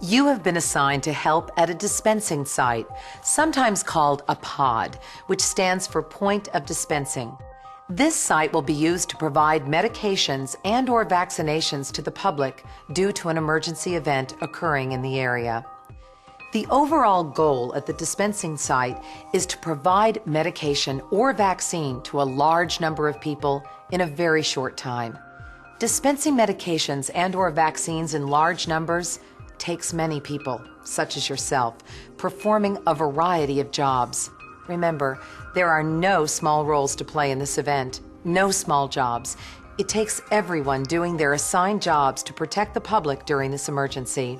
You have been assigned to help at a dispensing site, sometimes called a POD, which stands for Point of Dispensing. This site will be used to provide medications and/or vaccinations to the public due to an emergency event occurring in the area. The overall goal at the dispensing site is to provide medication or vaccine to a large number of people in a very short time. Dispensing medications and/or vaccines in large numbers takes many people, such as yourself, performing a variety of jobs. Remember, there are no small roles to play in this event, no small jobs. It takes everyone doing their assigned jobs to protect the public during this emergency.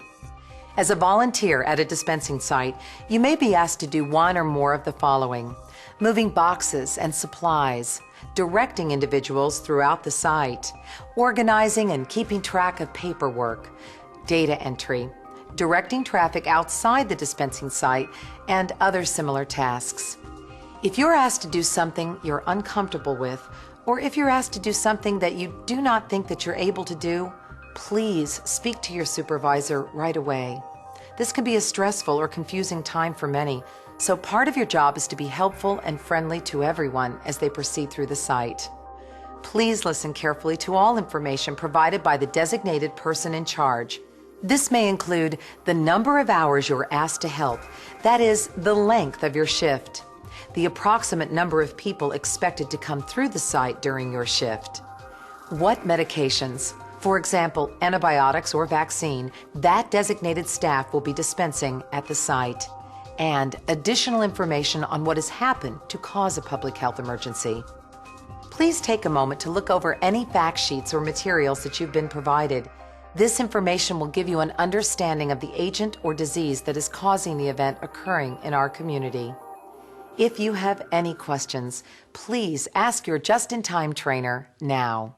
As a volunteer at a dispensing site, you may be asked to do one or more of the following: moving boxes and supplies, directing individuals throughout the site, organizing and keeping track of paperwork, data entry, directing traffic outside the dispensing site, and other similar tasks. If you're asked to do something you're uncomfortable with, or if you're asked to do something that you do not think that you're able to do, please speak to your supervisor right away. This can be a stressful or confusing time for many, so part of your job is to be helpful and friendly to everyone as they proceed through the site. Please listen carefully to all information provided by the designated person in charge. This may include the number of hours you're asked to help, that is, the length of your shift, the approximate number of people expected to come through the site during your shift, what medications, for example, antibiotics or vaccine, that designated staff will be dispensing at the site, and additional information on what has happened to cause a public health emergency. Please take a moment to look over any fact sheets or materials that you've been provided. This information will give you an understanding of the agent or disease that is causing the event occurring in our community. If you have any questions, please ask your just-in-time trainer now.